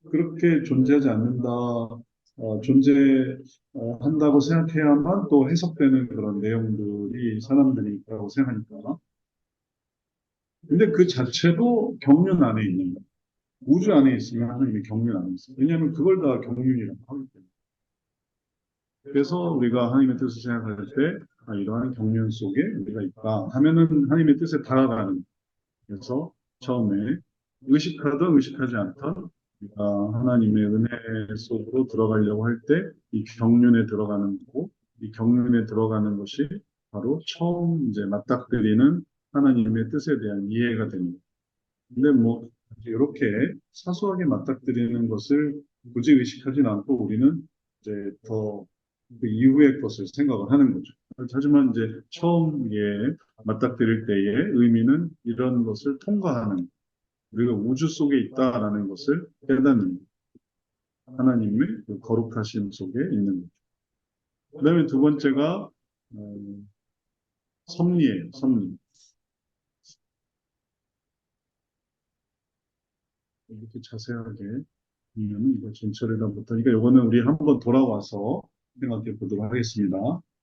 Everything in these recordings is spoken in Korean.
그렇게 존재하지 않는다, 존재한다고 생각해야만 또 해석되는 그런 내용들이 사람들이 있다고 생각하니까. 근데 그 자체도 경륜 안에 있는 거예요. 우주 안에 있으면 하나님이 경륜 안에 있어요. 왜냐하면 그걸 다 경륜이라고 하기 때문에. 그래서 우리가 하나님의 뜻을 생각할 때, 이러한 경륜 속에 우리가 있다 하면은 하나님의 뜻에 다가가는 거예요. 그래서 처음에 의식하든 의식하지 않던 우리가 하나님의 은혜 속으로 들어가려고 할 때 이 경륜에 들어가는 거고, 이 경륜에 들어가는 것이 바로 처음 이제 맞닥뜨리는 하나님의 뜻에 대한 이해가 됩니다. 근데 뭐 이렇게 사소하게 맞닥뜨리는 것을 굳이 의식하진 않고 우리는 이제 더 그 이후의 것을 생각을 하는 거죠. 하지만 이제 처음 맞닥뜨릴 때의 의미는 이런 것을 통과하는, 우리가 우주 속에 있다라는 것을 깨닫는 하나님의 그 거룩하심 속에 있는 거죠. 그다음에 두 번째가 어, 섭리예요. 섭리. 이렇게 자세하게 보면 이거 전체를 다 못하니까 이거는 우리 한번 돌아와서 생각해 보도록 하겠습니다.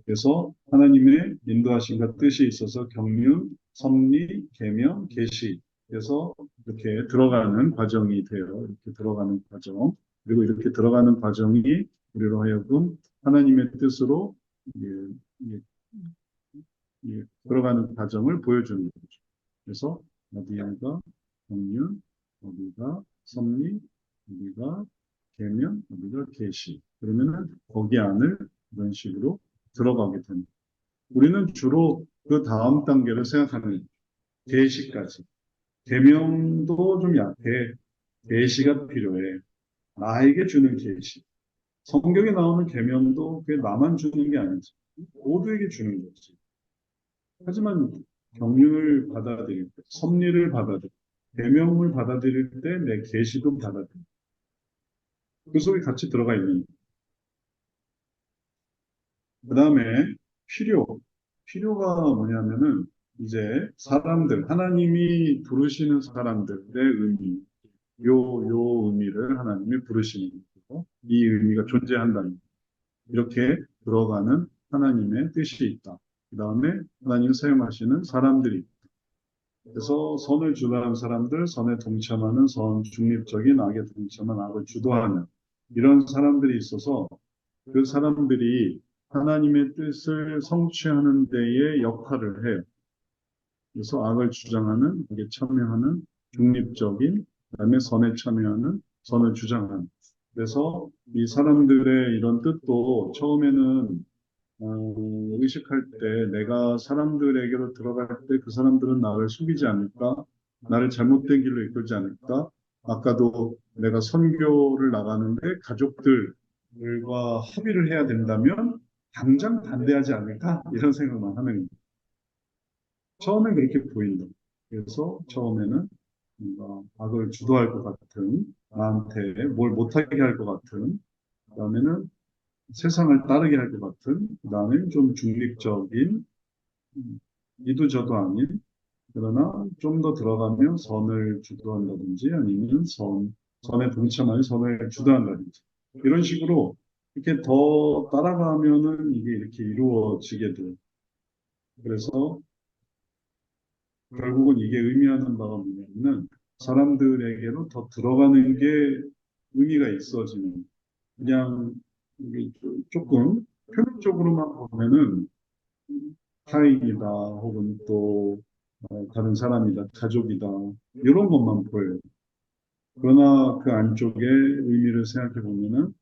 그래서 하나님의 인도하심과 뜻이 있어서 경륜, 섭리, 계명, 계시. 그래서 이렇게 들어가는 과정이 돼요. 이렇게 들어가는 과정. 그리고 이렇게 들어가는 과정이 우리로 하여금 하나님의 뜻으로 예, 예, 들어가는 과정을 보여주는 거죠. 그래서 어디가 경륜, 어디가 섭리, 어디가 계명, 어디가 계시. 그러면은 거기 안을 이런 식으로 들어가게 됩니다. 우리는 주로 그 다음 단계를 생각하는 거예요. 계시까지. 계명도 좀 약해. 계시가 필요해. 나에게 주는 계시. 성경에 나오는 계명도 그게 나만 주는 게 아니지. 모두에게 주는 거지. 하지만 경륜을 받아들일 때, 섭리를 받아들일 때, 계명을 받아들일 때 내 계시도 받아들일 때, 그 속에 같이 들어가 있는. 그 다음에 필요. 필요가 뭐냐면은 이제 사람들, 하나님이 부르시는 사람들의 의미, 요 의미를 하나님이 부르시는 거고, 이 의미가 존재한다는, 이렇게 들어가는 하나님의 뜻이 있다. 그 다음에 하나님 사용하시는 사람들이 있다. 그래서 선을 주도하는 사람들, 선에 동참하는 선 중립적인 악에 동참한 악을 주도하는 이런 사람들이 있어서 그 사람들이 하나님의 뜻을 성취하는 데에 역할을 해요. 그래서 악을 주장하는, 악에 참여하는 중립적인, 그다음에 선에 참여하는, 선을 주장하는. 그래서 이 사람들의 이런 뜻도 처음에는 의식할 때 내가 사람들에게로 들어갈 때 그 사람들은 나를 속이지 않을까? 나를 잘못된 길로 이끌지 않을까? 아까도 내가 선교를 나가는데 가족들과 합의를 해야 된다면 당장 반대하지 않을까? 이런 생각만 하는 거예요. 처음엔 그렇게 보인다. 그래서 처음에는 뭔가 악을 주도할 것 같은, 나한테 뭘 못하게 할 것 같은, 그다음에는 세상을 따르게 할 것 같은, 그다음에 좀 중립적인, 이도 저도 아닌, 그러나 좀 더 들어가면 선을 주도한다든지 아니면 선에 동참하는 선을 주도한다든지 이런 식으로 이렇게 더 따라가면은 이게 이렇게 이루어지게 돼요. 그래서 결국은 이게 의미하는 바가 뭐냐면은 사람들에게로 더 들어가는 게 의미가 있어지는, 그냥 이게 조금 표면적으로만 보면은 타인이다 혹은 또 다른 사람이다 가족이다 이런 것만 보여요. 그러나 그 안쪽에 의미를 생각해 보면은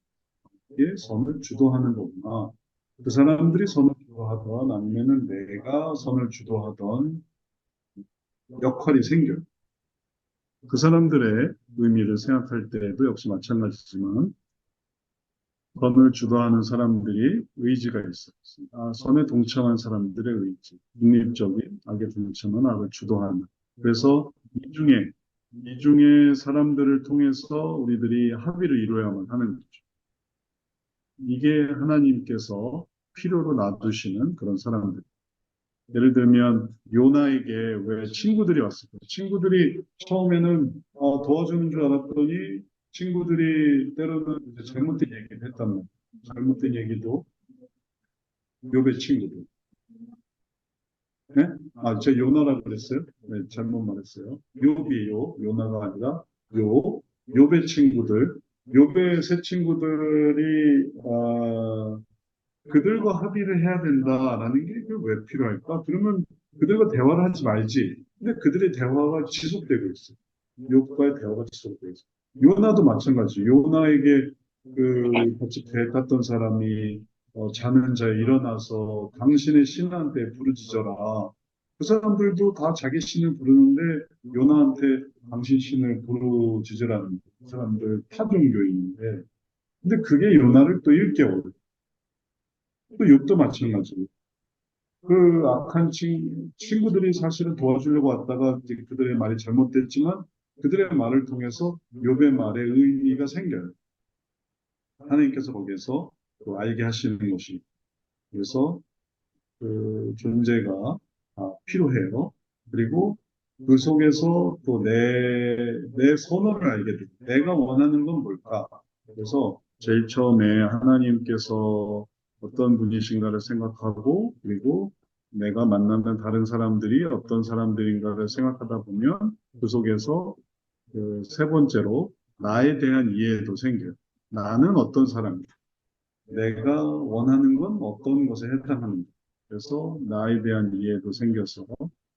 이게 선을 주도하는 거구나. 그 사람들이 선을 주도하던 아니면은 내가 선을 주도하던 역할이 생겨요. 그 사람들의 의미를 생각할 때도 역시 마찬가지지만 선을 주도하는 사람들이 의지가 있어요. 선에 동참한 사람들의 의지, 중립적인 악에 동참한 악을 주도하는. 그래서 이 중에 사람들을 통해서 우리들이 합의를 이루어야만 하는 거죠. 이게 하나님께서 필요로 놔두시는 그런 사람들. 예를 들면 요나에게 왜 친구들이 왔을까요? 친구들이 처음에는 도와주는 줄 알았더니 친구들이 때로는 이제 잘못된 얘기를 했단 말이에요. 잘못된 얘기도 욥의 친구들. 네? 아, 제가 요나라고 그랬어요? 네, 잘못 말했어요. 욥이에요. 요나가 아니라 욥. 욥의 친구들. 욥의 세 친구들이 그들과 합의를 해야 된다라는 게 왜 필요할까? 그러면 그들과 대화를 하지 말지. 근데 그들의 대화가 지속되고 있어요. 욥과의 대화가 지속되고 있어요. 요나도 마찬가지. 요나에게 그 같이 배 탔던 사람이 자는 자에 일어나서 당신의 신한테 부르짖어라. 그 사람들도 다 자기 신을 부르는데 요나한테 당신 신을 부르짖으라는 그 사람들 타종교인인데 근데 그게 요나를 또 일깨워요. 또 욥도 마찬가지고. 그 악한 친구들이 사실은 도와주려고 왔다가 이제 그들의 말이 잘못됐지만 그들의 말을 통해서 욥의 말에 의미가 생겨요. 하나님께서 거기에서 또 알게 하시는 것이. 그래서 그 존재가 필요해요. 그리고 그 속에서 또 내 선호를 알게 되고 내가 원하는 건 뭘까? 그래서 제일 처음에 하나님께서 어떤 분이신가를 생각하고 그리고 내가 만나는 다른 사람들이 어떤 사람들인가를 생각하다 보면 그 속에서 그 세 번째로 나에 대한 이해도 생겨요. 나는 어떤 사람이야? 내가 원하는 건 어떤 것에 해당하는가? 그래서 나에 대한 이해도 생겨서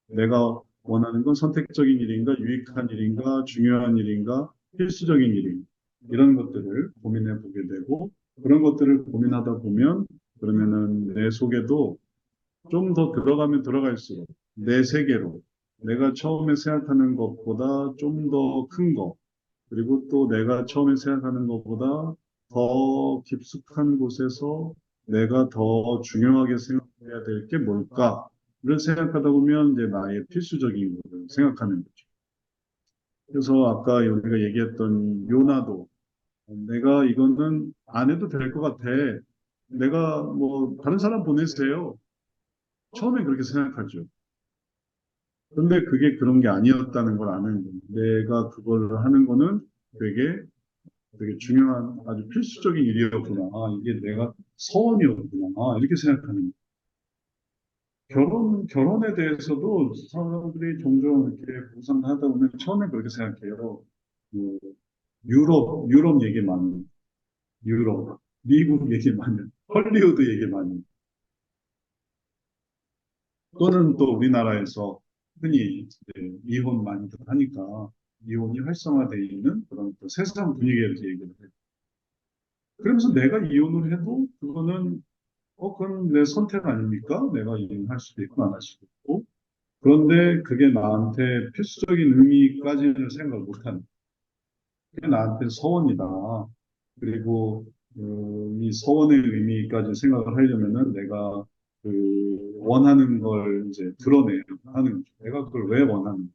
내가 원하는 건 선택적인 일인가, 유익한 일인가, 중요한 일인가, 필수적인 일인가 이런 것들을 고민해 보게 되고 그런 것들을 고민하다 보면 그러면은 내 속에도 좀 더 들어가면 들어갈수록 내 세계로 내가 처음에 생각하는 것보다 좀 더 큰 것, 그리고 또 내가 처음에 생각하는 것보다 더 깊숙한 곳에서 내가 더 중요하게 생각해야 될 게 뭘까를 생각하다 보면 이제 나의 필수적인 것을 생각하는 거죠. 그래서 아까 우리가 얘기했던 요나도 내가 이거는 안 해도 될 것 같아. 내가 뭐 다른 사람 보내세요. 처음에 그렇게 생각하죠. 근데 그게 그런 게 아니었다는 걸 아는 거예요. 내가 그걸 하는 거는 되게 중요한 아주 필수적인 일이었구나. 이게 내가 서원이었구나. 이렇게 생각하는 거예요. 결혼에 대해서도 사람들이 종종 이렇게 공상하다 보면 처음에 그렇게 생각해요. 뭐, 유럽 얘기 많이, 유럽, 미국 얘기 많이, 헐리우드 얘기 많이. 또는 또 우리나라에서 흔히 이제 이혼 많이 하니까 이혼이 활성화되어 있는 그런 또 세상 분위기에 이렇게 얘기를 해요. 그러면서 내가 이혼을 해도 그거는 그건 내 선택 아닙니까? 내가 이혼할 수도 있고 안 할 수도 있고. 그런데 그게 나한테 필수적인 의미까지는 생각을 못하는. 그게 나한테 서원이다. 그리고 이 서원의 의미까지 생각을 하려면은 내가 그 원하는 걸 이제 드러내야 하는 거죠. 내가 그걸 왜 원하는지,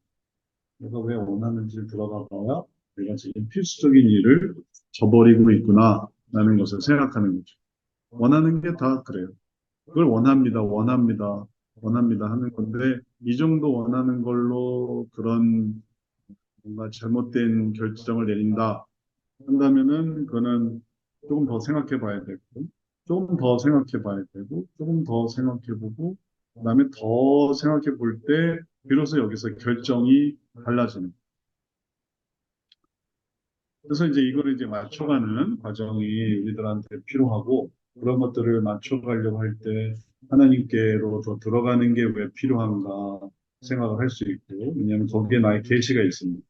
내가 왜 원하는지 들어가 봐야 내가 지금 필수적인 일을 저버리고 있구나라는 것을 생각하는 거죠. 원하는 게 다 그래요. 그걸 원합니다, 원합니다, 원합니다 하는 건데, 이 정도 원하는 걸로 그런 뭔가 잘못된 결정을 내린다 한다면은, 그거는 조금 더 생각해 봐야 되고, 조금 더 생각해 봐야 되고, 조금 더 생각해 보고, 그다음에 더 생각해 볼 때, 비로소 여기서 결정이 달라지는. 그래서 이제 이걸 이제 맞춰가는 과정이 우리들한테 필요하고, 그런 것들을 맞춰가려고 할 때, 하나님께로 더 들어가는 게 왜 필요한가 생각을 할 수 있고, 왜냐하면 거기에 나의 계시가 있습니다.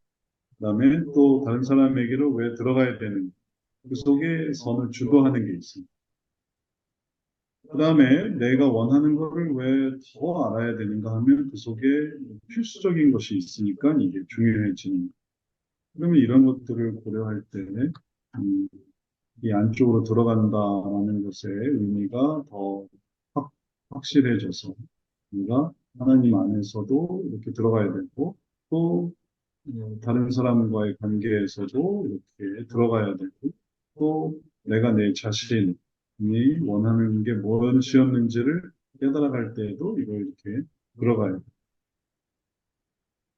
그다음에 또 다른 사람에게로 왜 들어가야 되는, 그 속에 선을 주도하는 게 있습니다. 그다음에 내가 원하는 거를 왜 더 알아야 되는가 하면 그 속에 필수적인 것이 있으니까 이게 중요해지는 거예요. 그러면 이런 것들을 고려할 때, 음, 이 안쪽으로 들어간다라는 것의 의미가 더 확실해져서 우리가 하나님 안에서도 이렇게 들어가야 되고 또 다른 사람과의 관계에서도 이렇게 들어가야 되고 또 내가 내 자신이 원하는 게 무엇이었는지를 깨달아갈 때에도 이걸 이렇게 들어가야 돼.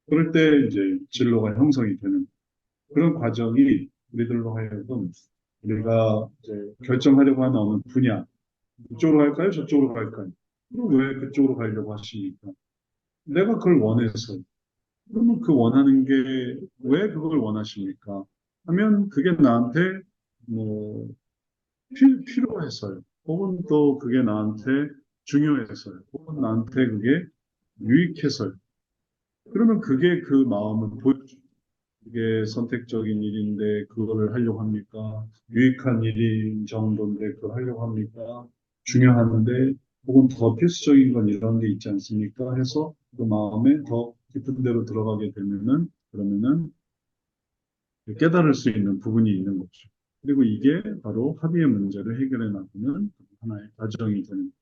그럴 때 이제 진로가 형성이 되는 그런 과정이 우리들로 하여금 우리가 이제 결정하려고 하는 어느 분야, 이쪽으로 갈까요? 저쪽으로 갈까요? 그럼 왜 그쪽으로 가려고 하십니까? 내가 그걸 원해서. 그러면 그 원하는 게 왜 그걸 원하십니까? 하면 그게 나한테 뭐 필요해서요. 혹은 또 그게 나한테 중요해서요. 혹은 나한테 그게 유익해서요. 그러면 그게 그 마음을 보여줘요. 이게 선택적인 일인데 그거를 하려고 합니까? 유익한 일인 정도인데 그걸 하려고 합니까? 중요한데 혹은 더 필수적인 건 이런 게 있지 않습니까? 해서 그 마음에 더 깊은 데로 들어가게 되면은 그러면은 깨달을 수 있는 부분이 있는 거죠. 그리고 이게 바로 합의의 문제를 해결해 나가는 하나의 과정이 되는